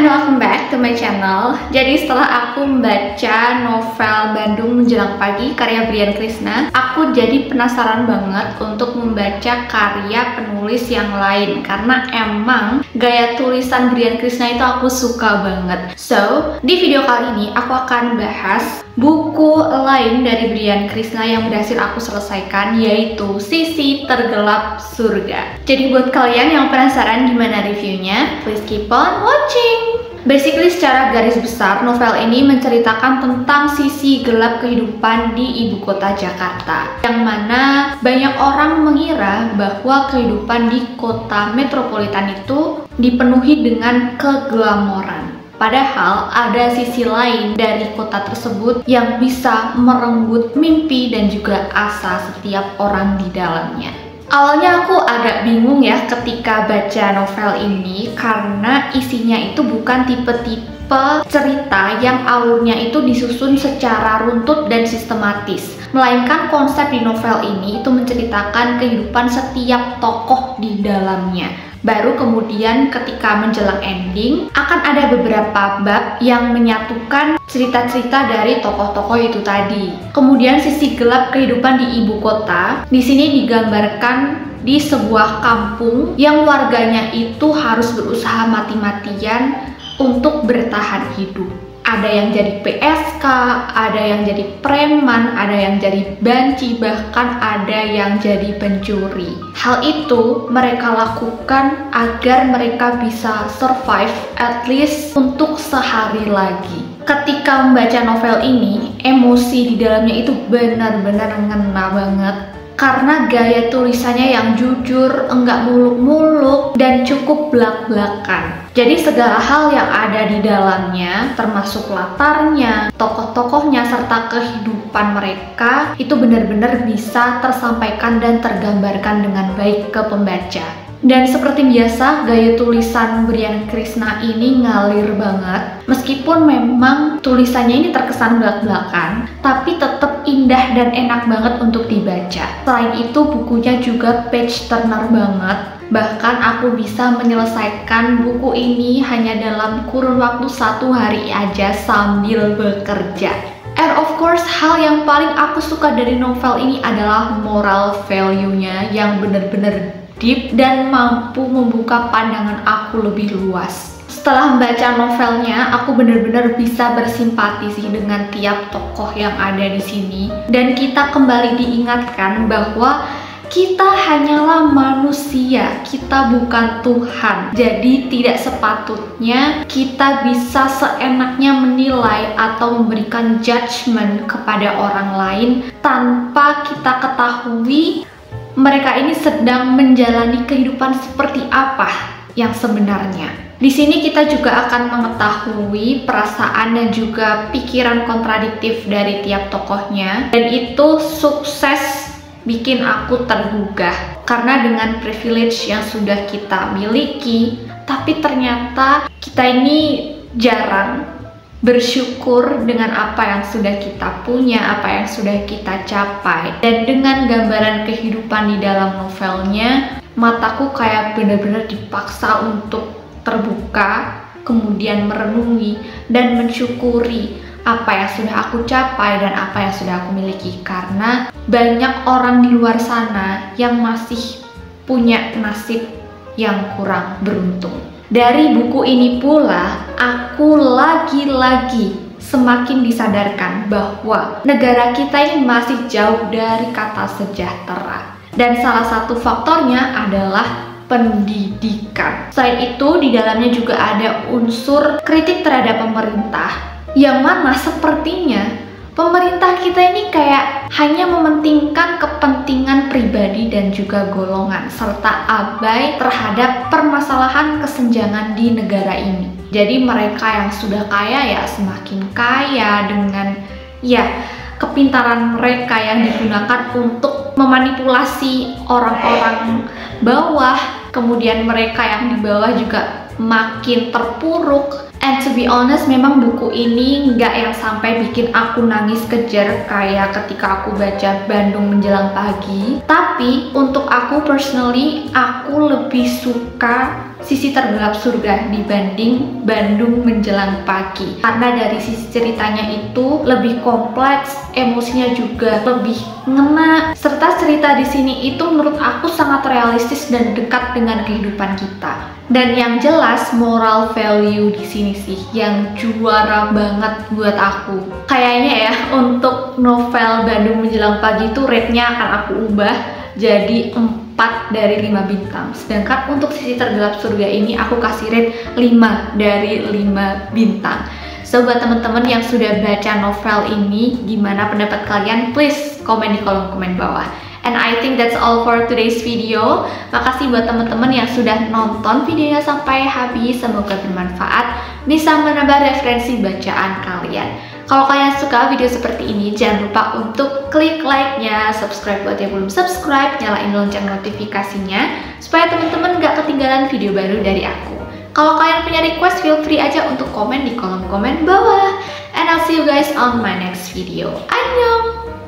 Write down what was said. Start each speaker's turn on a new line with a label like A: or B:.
A: and welcome back to my channel. Jadi setelah aku membaca novel Bandung Menjelang Pagi karya Brian Krishna, aku jadi penasaran banget untuk membaca karya penulis yang lain karena emang gaya tulisan Brian Krishna itu aku suka banget. So, di video kali ini aku akan bahas buku lain dari Brian Krishna yang berhasil aku selesaikan, yaitu Sisi Tergelap Surga. Jadi buat kalian yang penasaran gimana reviewnya, please keep on watching. Basically secara garis besar, novel ini menceritakan tentang sisi gelap kehidupan di ibu kota Jakarta, yang mana banyak orang mengira bahwa kehidupan di kota metropolitan itu dipenuhi dengan keglamoran. Padahal ada sisi lain dari kota tersebut yang bisa merenggut mimpi dan juga asa setiap orang di dalamnya. Awalnya aku agak bingung ya ketika baca novel ini karena isinya itu bukan tipe-tipe cerita yang alurnya itu disusun secara runtut dan sistematis, melainkan konsep di novel ini itu menceritakan kehidupan setiap tokoh di dalamnya. Baru kemudian ketika menjelang ending akan ada beberapa bab yang menyatukan cerita-cerita dari tokoh-tokoh itu tadi. Kemudian sisi gelap kehidupan di ibu kota di sini digambarkan di sebuah kampung yang warganya itu harus berusaha mati-matian untuk bertahan hidup. Ada yang jadi PSK, ada yang jadi preman, ada yang jadi banci, bahkan ada yang jadi pencuri. Hal itu mereka lakukan agar mereka bisa survive at least untuk sehari lagi. Ketika membaca novel ini, emosi di dalamnya itu benar-benar ngena banget. Karena gaya tulisannya yang jujur, enggak muluk-muluk, dan cukup blak-blakan. Jadi segala hal yang ada di dalamnya, termasuk latarnya, tokoh-tokohnya, serta kehidupan mereka, itu benar-benar bisa tersampaikan dan tergambarkan dengan baik ke pembaca. Dan seperti biasa, gaya tulisan Brian Krishna ini ngalir banget. Meskipun memang tulisannya ini terkesan belak-belakan, tapi tetap indah dan enak banget untuk dibaca. Selain itu, bukunya juga page turner banget. Bahkan aku bisa menyelesaikan buku ini hanya dalam kurun waktu 1 hari aja sambil bekerja. And of course, hal yang paling aku suka dari novel ini adalah moral value-nya yang bener-bener deep dan mampu membuka pandangan aku lebih luas. Setelah membaca novelnya, aku benar-benar bisa bersimpati sih dengan tiap tokoh yang ada di sini. Dan kita kembali diingatkan bahwa kita hanyalah manusia, kita bukan Tuhan. Jadi tidak sepatutnya kita bisa seenaknya menilai atau memberikan judgement kepada orang lain tanpa kita ketahui mereka ini sedang menjalani kehidupan seperti apa yang sebenarnya. Di sini kita juga akan mengetahui perasaan dan juga pikiran kontradiktif dari tiap tokohnya, dan itu sukses bikin aku tergugah karena dengan privilege yang sudah kita miliki, tapi ternyata kita ini jarang bersyukur dengan apa yang sudah kita punya, apa yang sudah kita capai. Dan dengan gambaran kehidupan di dalam novelnya, mataku kayak benar-benar dipaksa untuk terbuka, kemudian merenungi dan mensyukuri apa yang sudah aku capai dan apa yang sudah aku miliki. Karena banyak orang di luar sana yang masih punya nasib yang kurang beruntung. Dari buku ini pula, aku lagi-lagi semakin disadarkan bahwa negara kita ini masih jauh dari kata sejahtera. Dan salah satu faktornya adalah pendidikan. Selain itu, di dalamnya juga ada unsur kritik terhadap pemerintah, yang mana sepertinya pemerintah kita ini kayak hanya mementingkan kepentingan pribadi dan juga golongan, serta abai terhadap permasalahan kesenjangan di negara ini. Jadi mereka yang sudah kaya ya semakin kaya dengan kepintaran mereka yang digunakan untuk memanipulasi orang-orang bawah. Kemudian mereka yang di bawah juga makin terpuruk. And to be honest, memang buku ini nggak yang sampai bikin aku nangis kejer kayak ketika aku baca Bandung Menjelang Pagi. Tapi untuk aku personally, aku lebih suka Sisi Tergelap Surga dibanding Bandung Menjelang Pagi. Karena dari sisi ceritanya itu lebih kompleks, emosinya juga lebih ngena, serta cerita di sini itu menurut aku sangat realistis dan dekat dengan kehidupan kita. Dan yang jelas moral value di sini sih yang juara banget buat aku. Kayaknya ya untuk novel Bandung Menjelang Pagi itu rate-nya akan aku ubah jadi 4 dari 5 bintang. Sedangkan untuk Sisi Tergelap Surga ini aku kasih rate 5 dari 5 bintang. So buat teman-teman yang sudah baca novel ini, gimana pendapat kalian? Please komen di kolom komen bawah. And I think that's all for today's video. Makasih buat teman-teman yang sudah nonton videonya sampai habis. Semoga bermanfaat, bisa menambah referensi bacaan kalian. Kalau kalian suka video seperti ini, jangan lupa untuk klik like-nya, subscribe buat yang belum subscribe, nyalain lonceng notifikasinya, supaya teman-teman gak ketinggalan video baru dari aku. Kalau kalian punya request, feel free aja untuk komen di kolom komen bawah. And I'll see you guys on my next video. Annyeong!